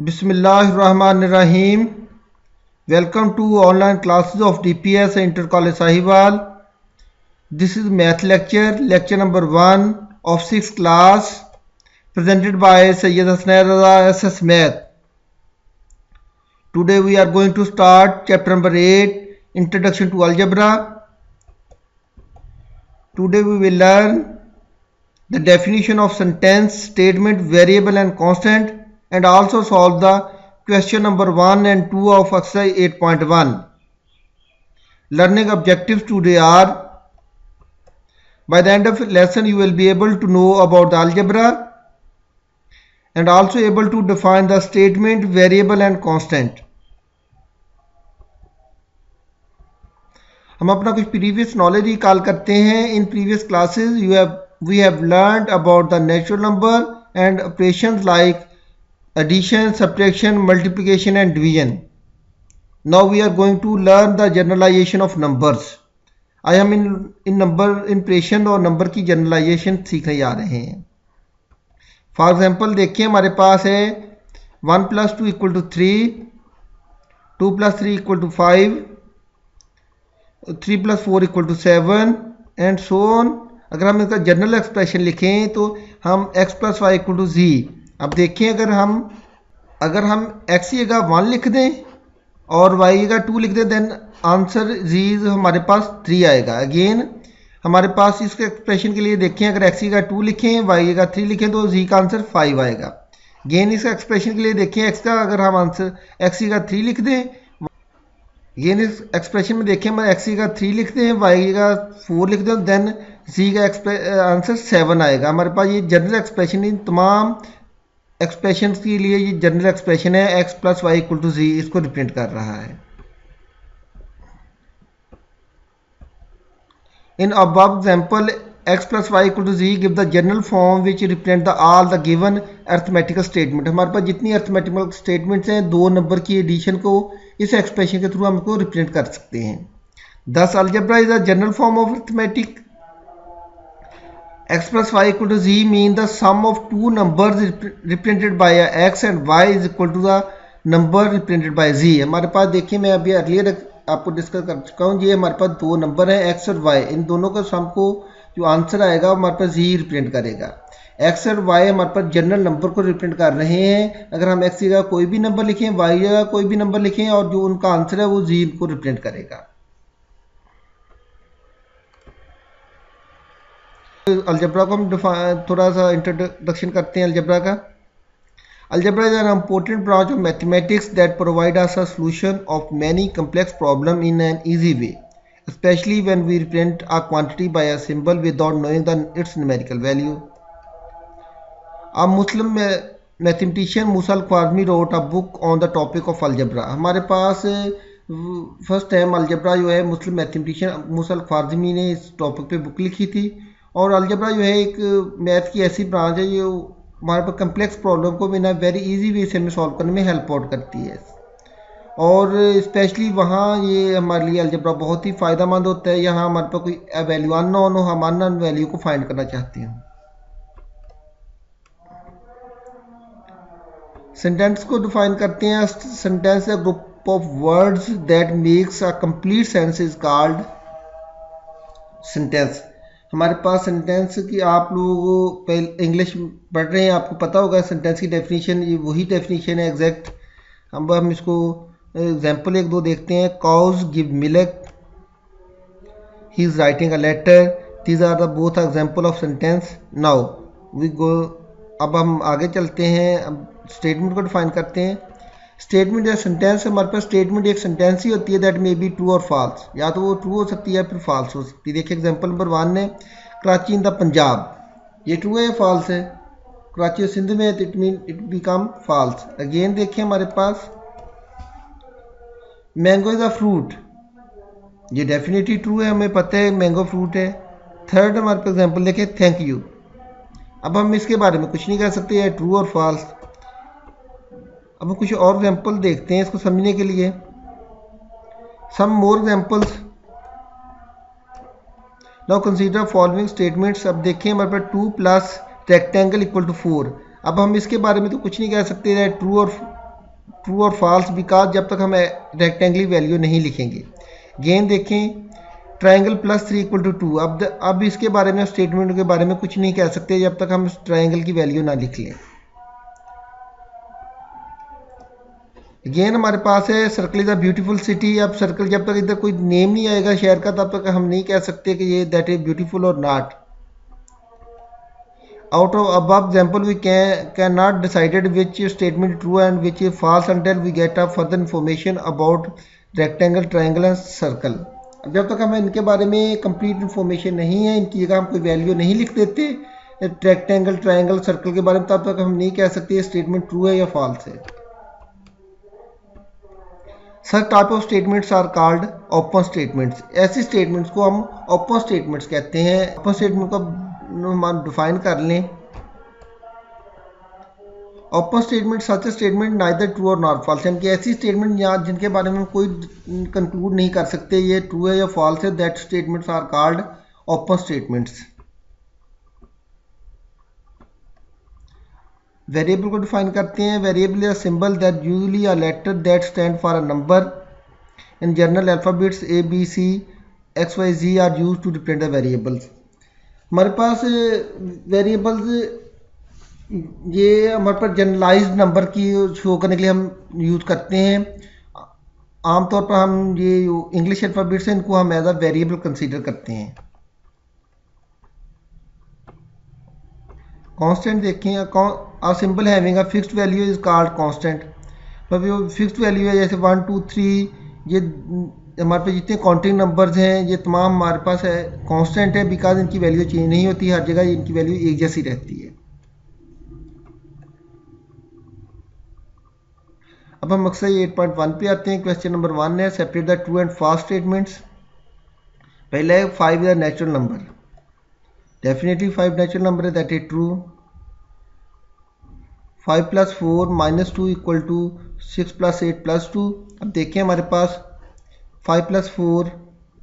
Bismillahirrahmanirrahim. Welcome to online classes of DPS Inter College Sahiwal. This is math lecture number 1 of 6th class, presented by Sayyid Hasnain Raza SS Math. Today we are going to start chapter number 8, Introduction to Algebra. Today we will learn the definition of sentence, statement, variable and constant, and also solve the question number 1 and 2 of exercise 8.1. Learning objectives today are: by the end of the lesson you will be able to know about the algebra and also able to define the statement, variable and constant. हम अपना कुछ previous knowledge recall करते हैं. In previous classes we have learned about the natural number and operations like addition, subtraction, multiplication and division. Now we are going to learn the generalization of numbers. आज हम इन operation और number की generalisation सीखने जा रहे हैं. For example देखिए, हमारे पास है 1 + 2 = 3, 2 + 3 = 5, 3 + 4 = 7 एंड सो ऑन. अगर हम इसका जनरल एक्सप्रेशन लिखें तो हम x + y = z. अब देखिए, अगर हम x की जगह 1 लिख दें और y की जगह 2 लिख दें, देन आंसर z हमारे पास 3 आएगा. अगेन हमारे पास इसके एक्सप्रेशन के लिए देखें, अगर x की जगह 2 लिखें, y की जगह 3 लिखें तो z का आंसर 5 आएगा. अगेन इसका एक्सप्रेशन के लिए देखें, x का अगर हम आंसर x की जगह 3 लिख दें, अगेन इस एक्सप्रेशन में देखें, हम x की जगह 3 लिखते हैं, y की जगह 4 लिख दें, देन z का आंसर 7 आएगा. हमारे पास ये जनरल एक्सप्रेशन, इन तमाम एक्सप्रेशन के लिए ये जनरल एक्सप्रेशन है. x + y = z इसको रिप्रेजेंट कर रहा है. इन above example, x + y = z give the general form which represent the all the given arithmetical statement. हमारे पास जितनी अर्थमेटिकल स्टेटमेंट्स हैं, 2 नंबर की एडिशन को इस एक्सप्रेशन के थ्रू हमको रिप्रेजेंट कर सकते हैं. Thus algebra is a general form of arithmetic. x + y = z mean the sum of two numbers represented by a x and y is equal to the number represented by z. हमारे पास देखिए, मैं अभी earlier आपको discuss कर चुका हूँ, ये हमारे पास 2 नंबर हैं x और y. इन दोनों का सम को जो आंसर आएगा हमारे पास z रिप्रेजेंट करेगा. x और y हमारे पास जनरल नंबर को रिप्रेजेंट कर रहे हैं. अगर हम x की जगह कोई भी नंबर लिखें, y की जगह कोई भी नंबर लिखें, और जो उनका आंसर है वो z को रिप्रेजेंट करेगा. अलजेब्रा को हम थोड़ा सा इंट्रोडक्शन करते हैं अलजेब्रा का. Algebra is an important branch of mathematics that provide us a solution of many complex problems in an easy way, especially when we represent a quantity by a symbol without knowing its numerical value. A Muslim mathematician Musa al-Khwarizmi wrote a book on the topic of algebra. हमारे पास first time algebra जो है मुस्लिम mathematician मूसा अल-ख्वारिज़मी ने इस topic पे book लिखी थी. और algebra जो है एक मैथ की ऐसी ब्रांच है जो हमारे पास कम्प्लेक्स प्रॉब्लम को बिना वेरी इजी वे से हमें सॉल्व करने में हेल्प आउट करती है. और स्पेशली वहाँ ये हमारे लिए अलजेब्रा बहुत ही फ़ायदेमंद होता है. यहाँ हमारे पास कोई वैल्यू अननोन हो, हम अननोन वैल्यू को फाइंड करना चाहते हैं. सेंटेंस को डिफाइन करते हैं. सेंटेंस है group of words that makes a complete sense is called sentence. हमारे पास सेंटेंस की, आप लोग पहले इंग्लिश पढ़ रहे हैं, आपको पता होगा सेंटेंस की डेफिनेशन, ये वही डेफिनेशन है एग्जैक्ट. हम इसको एग्जांपल 1-2 देखते हैं. Cows give milk, he is writing a letter. These are the both example of sentence. Now we go. अब हम आगे चलते हैं, अब स्टेटमेंट को डिफाइन करते हैं. स्टेटमेंट या सेंटेंस, हमारे पास स्टेटमेंट एक सेंटेंस ही होती है दैट मे बी ट्रू और फॉल्स. या तो वो ट्रू हो सकती है या फिर फॉल्स हो सकती है. देखिए एग्जांपल नंबर 1 है कराची इन द पंजाब. ये ट्रू है या फॉल्स है? कराची और सिंध में है तो इट बिकम फॉल्स. अगेन देखिए हमारे पास मैंगो इज़ अ फ्रूट. ये डेफिनेटली ट्रू है, हमें पता है मैंगो फ्रूट है. थर्ड हमारे पास एग्जाम्पल देखें थैंक यू. अब हम इसके बारे में कुछ नहीं कह सकते है ट्रू और फॉल्स. अब हम कुछ और एग्जांपल देखते हैं इसको समझने के लिए. Some more examples. Now consider following statements. अब देखें हमारे पास 2 + रेक्टेंगल = 4. अब हम इसके बारे में तो कुछ नहीं कह सकते, ट्रू और ट्रू और फॉल्स बिकॉज जब तक हम रेक्टेंगली वैल्यू नहीं लिखेंगे। गेन देखें, ट्रायंगल प्लस 3 इक्वल टू 2। अब इसके बारे में, स्टेटमेंट के बारे में कुछ नहीं कह सकते जब तक हम ट्रायंगल की वैल्यू ना लिख लें। अगेन हमारे पास है circle is a beautiful city. अब सर्कल जब तक इधर कोई नेम नहीं आएगा शहर का तब तक हम नहीं कह सकते कि ये दैट इज ब्यूटीफुल और not. Out of above example we can not decided which statement is true and which is false until we get a further information about rectangle, triangle and circle। जब तक हमें इनके बारे में complete information नहीं है, इनकी जगह हम कोई वैल्यू नहीं लिख देते रेक्टेंगल, ट्रायंगल, सर्कल के बारे में, तब तक हम नहीं कह सकते ये स्टेटमेंट ट्रू है या फॉल्स है। Such type of statements are called open statements. ऐसी स्टेटमेंट्स को हम ओपन स्टेटमेंट्स कहते हैं। ओपन स्टेटमेंट को हम डिफाइन कर लें। Open statement such statement neither true और नॉट फॉल्स, यानी कि ऐसी स्टेटमेंट यहाँ जिनके बारे में कोई कंक्लूड नहीं कर सकते ये ट्रू है या फॉल्स है, that statements are called open statements. Variable को डिफाइन करते हैं। Variable is a symbol that usually a letter that stand for a number in general alphabets A B C X Y Z are use to represent the variables. हमारे पास variables ये हमारे पास generalised number की show करने के लिए हम यूज़ करते हैं। आमतौर पर हम ये इंग्लिश अल्फ़ाबेट्स हैं इनको हम एज अ वेरिएबल कंसीडर करते हैं। कांस्टेंट देखें, a symbol having a fixed value is called constant. मतलब ये फिक्स्ड वैल्यू है, जैसे 1 2 3, ये हमारे पास जितने काउंटिंग नंबर्स हैं ये तमाम हमारे पास है कांस्टेंट है बिकॉज इनकी वैल्यू चेंज नहीं होती, हर जगह इनकी वैल्यू एक जैसी रहती है। अब हम अक्सर 8.1 पे आते हैं। क्वेश्चन नंबर 1 है separate the true and false statements. पहला है 5 is a natural number. Definitely 5 natural number है, दैट इज ट्रू। 5 + 4 - 2 = 6 + 8 + 2। अब देखें हमारे पास 5 + 4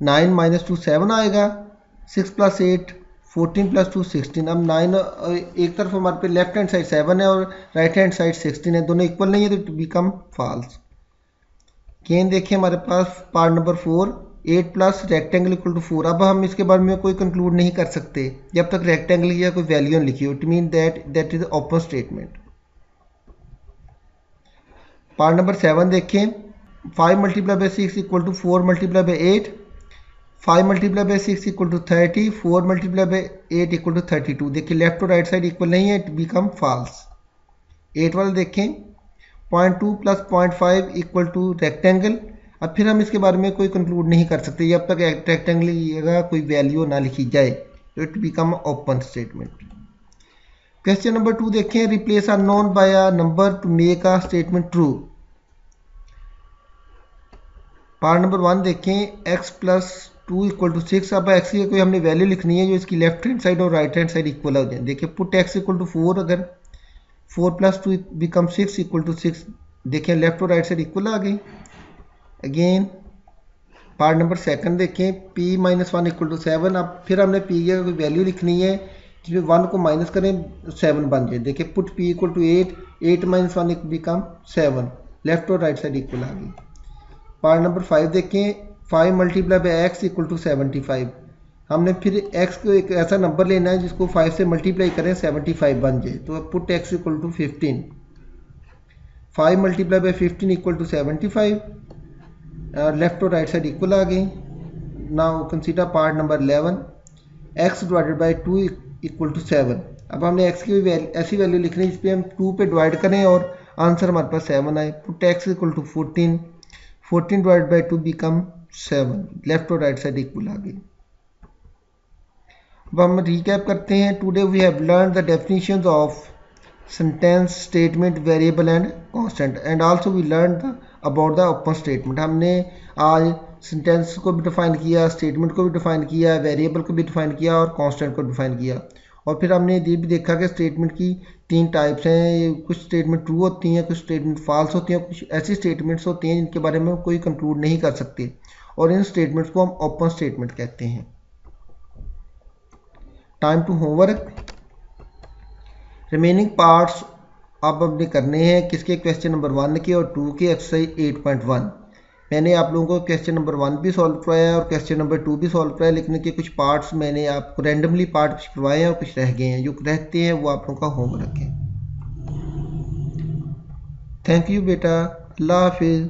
9 - 2 7 आएगा, 6 + 8 14 + 2 16। अब 9 एक तरफ हमारे पे लेफ्ट हैंड साइड 7 है और राइट हैंड साइड 16 है, दोनों इक्वल नहीं है तो बिकम फॉल्स। गेन देखिए हमारे पास पार्ट नंबर 4 8 + रेक्टेंगल = 4। अब हम इसके बारे में कोई कंक्लूड नहीं कर सकते जब तक रेक्टेंगल की या कोई वैल्यू लिखी हो। It mean that is open statement. Part number 7 देखें 5 × 6 = 4 × 8, 5 × 6 = 30, 4 × 8 = 32। देखिए लेफ्ट और राइट साइड इक्वल नहीं है, इट बिकम फॉल्स। 8 वाले देखें 0.2 + 0.5 = रेक्टेंगल। अब फिर हम इसके बारे में कोई कंक्लूड नहीं कर सकते जब तक रेक्टेंगल की जगह कोई वैल्यू ना लिखी जाए, तो it become open statement. Question number 2 देखें replace unknown by a number to make a statement true. Part number 1 देखें x + 2 = 6। अब x की कोई हमने वैल्यू लिखनी है जो इसकी लेफ्ट हैंड साइड और राइट हैंड साइड इक्वल हो जाए। देखिए पुट x = 4, अगर 4 + 2 बिकम 6 = 6। देखें लेफ्ट और राइट साइड इक्वल आ गई। अगेन पार्ट नंबर 2 देखें p - 1 = 7। अब फिर हमने p की कोई वैल्यू लिखनी है जिसमें 1 को माइनस करें 7 बन जाए। देखिए पुट p = 8, 8 - 1 बिकम 7, लेफ्ट और राइट साइड इक्वल आ गई। पार्ट नंबर 5 देखें 5 × x = 75। हमने फिर x को एक ऐसा नंबर लेना है जिसको 5 से मल्टीप्लाई करें 75 बन जाए, तो पुट x = 15। 5 × 15 = 75, लेफ्ट और राइट साइड इक्वल आ गई। Now consider part number 11 x / 2 = 7। अब हमने x की ऐसी वैल्यू लिखनी है जिस पे हम 2 पे डिवाइड करें और आंसर हमारे पास 7 आए। पुट x = 14, 14 / 2 बिकम 7, लेफ्ट और राइट साइड इक्वल आ गई। अब हम रिकैप करते हैं। Today we have learn the definitions of sentence, statement, variable and constant and also we learn about the open statement. हमने आज सेंटेंस को भी डिफाइन किया, स्टेटमेंट को भी डिफाइन किया, वेरिएबल को भी डिफाइन किया और कांस्टेंट को डिफाइन किया। और फिर हमने ये भी देखा कि स्टेटमेंट की 3 टाइप्स हैं। कुछ स्टेटमेंट ट्रू होती हैं, कुछ स्टेटमेंट फॉल्स होती हैं, कुछ ऐसी स्टेटमेंट्स होती हैं जिनके बारे में कोई कंक्लूड नहीं कर सकते और इन स्टेटमेंट्स को हम ओपन स्टेटमेंट कहते हैं। Time to homework. Remaining parts अब हमने करने हैं किसके, क्वेश्चन नंबर 1 के और 2 के एक्सरसाइज 8.1। मैंने आप लोगों को क्वेश्चन नंबर 1 भी सॉल्व करवाया है और क्वेश्चन नंबर 2 भी सॉल्व करवाया, लेकिन के कुछ पार्ट्स मैंने आपको रैंडमली पार्ट कुछ करवाए हैं और कुछ रह गए हैं। जो रहते हैं वो आप लोगों का होमवर्क है। थैंक यू बेटा, अल्लाह हाफिज़।